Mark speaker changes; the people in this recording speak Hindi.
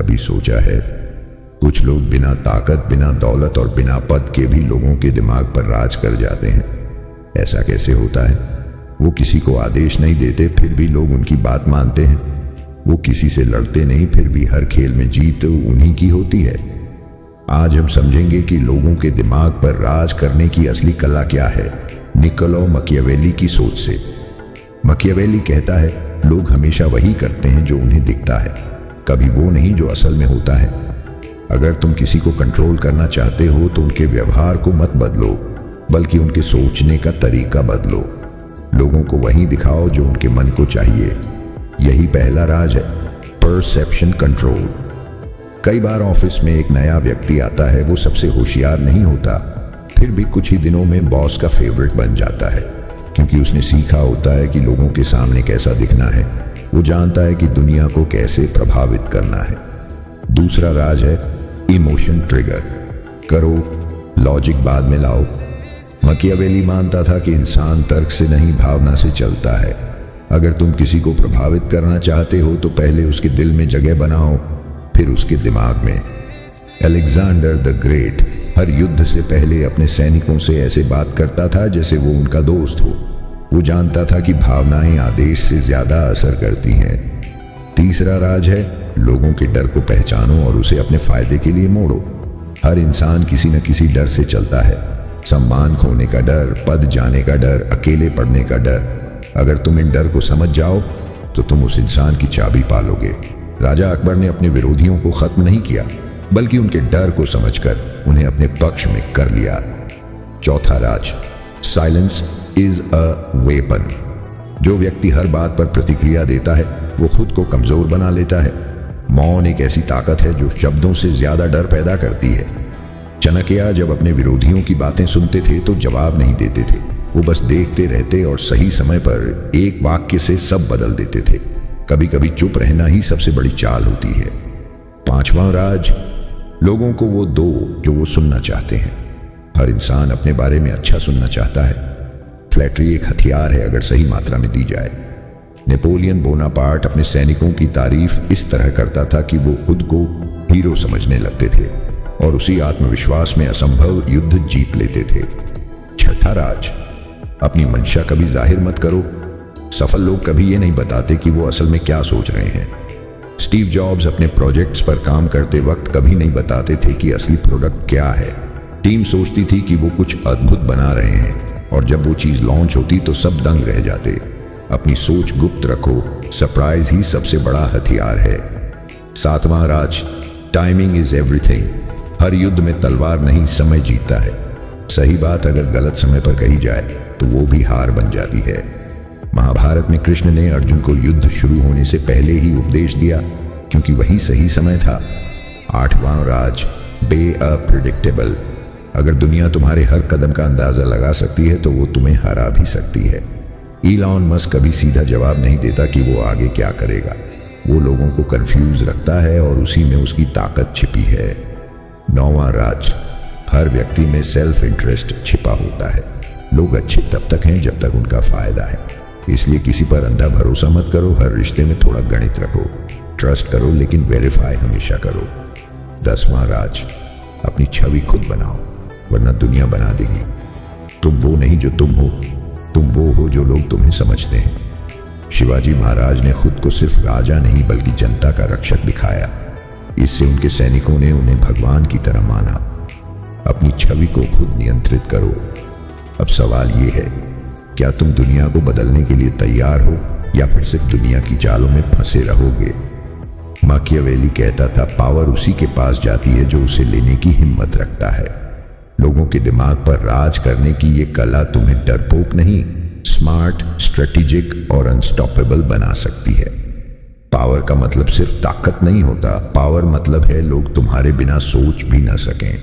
Speaker 1: कभी सोचा है, कुछ लोग बिना ताकत, बिना दौलत और बिना पद के भी लोगों के दिमाग पर राज कर जाते हैं। ऐसा कैसे होता है? वो किसी को आदेश नहीं देते, फिर भी लोग उनकी बात मानते हैं। वो किसी से लड़ते नहीं, फिर भी हर खेल में जीत उन्हीं की होती है। आज हम समझेंगे कि लोगों के दिमाग पर राज करने की असली कला क्या है, निकोलो मैकियावेली की सोच से। मैकियावेली कहता है, लोग हमेशा वही करते हैं जो उन्हें दिखता है, कभी वो नहीं जो असल में होता है। अगर तुम किसी को कंट्रोल करना चाहते हो तो उनके व्यवहार को मत बदलो, बल्कि उनके सोचने का तरीका बदलो। लोगों को वही दिखाओ जो उनके मन को चाहिए। यही पहला राज है, परसेप्शन कंट्रोल। कई बार ऑफिस में एक नया व्यक्ति आता है, वो सबसे होशियार नहीं होता, फिर भी कुछ ही दिनों में बॉस का फेवरेट बन जाता है, क्योंकि उसने सीखा होता है कि लोगों के सामने कैसा दिखना है। वो जानता है कि दुनिया को कैसे प्रभावित करना है। दूसरा राज है इमोशन ट्रिगर। करो, लॉजिक बाद में लाओ। मैकियावेली मानता था कि इंसान तर्क से नहीं, भावना से चलता है। अगर तुम किसी को प्रभावित करना चाहते हो तो पहले उसके दिल में जगह बनाओ, फिर उसके दिमाग में। अलेक्जेंडर द ग्रेट हर युद्ध से पहले अपने सैनिकों से ऐसे बात करता था जैसे वो उनका दोस्त हो। वो जानता था कि भावनाएं आदेश से ज्यादा असर करती हैं। तीसरा राज है लोगों के डर को पहचानो और उसे अपने फायदे के लिए मोड़ो। हर इंसान किसी न किसी डर से चलता है। सम्मान खोने का डर, पद जाने का डर, अकेले पड़ने का डर। अगर तुम इन डर को समझ जाओ तो तुम उस इंसान की चाबी पालोगे। राजा अकबर ने अपने विरोधियों को खत्म नहीं किया, बल्कि उनके डर को समझकर उन्हें अपने पक्ष में कर लिया। चौथा राज, साइलेंस इज अ वेपन। जो व्यक्ति हर बात पर प्रतिक्रिया देता है वो खुद को कमजोर बना लेता है। मौन एक ऐसी ताकत है जो शब्दों से ज्यादा डर पैदा करती है। चाणक्य जब अपने विरोधियों की बातें सुनते थे तो जवाब नहीं देते थे, वो बस देखते रहते और सही समय पर एक वाक्य से सब बदल देते थे। कभी कभी चुप रहना ही सबसे बड़ी चाल होती है। पांचवा राज, लोगों को वो दो जो वो सुनना चाहते हैं। हर इंसान अपने बारे में अच्छा सुनना चाहता है। फ्लैटरी एक हथियार है अगर सही मात्रा में दी जाए। नेपोलियन बोनापार्ट अपने सैनिकों की तारीफ इस तरह करता था कि वो खुद को हीरो समझने लगते थे और उसी आत्मविश्वास में असंभव युद्ध जीत लेते थे। छठा राज, अपनी मंशा कभी जाहिर मत करो। सफल लोग कभी ये नहीं बताते कि वो असल में क्या सोच रहे हैं। स्टीव जॉब्स अपने प्रोजेक्ट्स पर काम करते वक्त कभी नहीं बताते थे कि असली प्रोडक्ट क्या है। टीम सोचती थी कि वो कुछ अद्भुत बना रहे हैं, और जब वो चीज लॉन्च होती तो सब दंग रह जाते। अपनी सोच गुप्त रखो, सरप्राइज ही सबसे बड़ा हथियार है। सातवां राज, टाइमिंग इज एवरीथिंग। हर युद्ध में तलवार नहीं, समय जीतता है। सही बात अगर गलत समय पर कही जाए तो वो भी हार बन जाती है। महाभारत में कृष्ण ने अर्जुन को युद्ध शुरू होने से पहले ही उपदेश दिया, क्योंकि वही सही समय था। आठवां राज, बे अनप्रेडिक्टेबल। अगर दुनिया तुम्हारे हर कदम का अंदाजा लगा सकती है तो वो तुम्हें हरा भी सकती है। इलॉन मस्क कभी सीधा जवाब नहीं देता कि वो आगे क्या करेगा। वो लोगों को कंफ्यूज रखता है और उसी में उसकी ताकत छिपी है। नौवां राज, हर व्यक्ति में सेल्फ इंटरेस्ट छिपा होता है। लोग अच्छे तब तक हैं जब तक उनका फायदा है, इसलिए किसी पर अंधा भरोसा मत करो। हर रिश्ते में थोड़ा गणित रखो, ट्रस्ट करो लेकिन वेरीफाई हमेशा करो। 10वां राज, अपनी छवि खुद बनाओ वरना दुनिया बना देगी। तुम वो नहीं जो तुम हो, तुम वो हो जो लोग तुम्हें समझते हैं। शिवाजी महाराज ने खुद को सिर्फ राजा नहीं बल्कि जनता का रक्षक दिखाया। इससे उनके सैनिकों ने उन्हें भगवान की तरह माना। अपनी छवि को खुद नियंत्रित करो। अब सवाल ये है, क्या तुम दुनिया को बदलने के लिए तैयार हो या फिर सिर्फ दुनिया की चालों में फंसे रहोगे? मैकियावेली कहता था, पावर उसी के पास जाती है जो उसे लेने की हिम्मत रखता है। लोगों के दिमाग पर राज करने की ये कला तुम्हें डरपोक नहीं, स्मार्ट, स्ट्रेटेजिक और अनस्टॉपेबल बना सकती है। पावर का मतलब सिर्फ ताकत नहीं होता, पावर मतलब है लोग तुम्हारे बिना सोच भी ना सकें।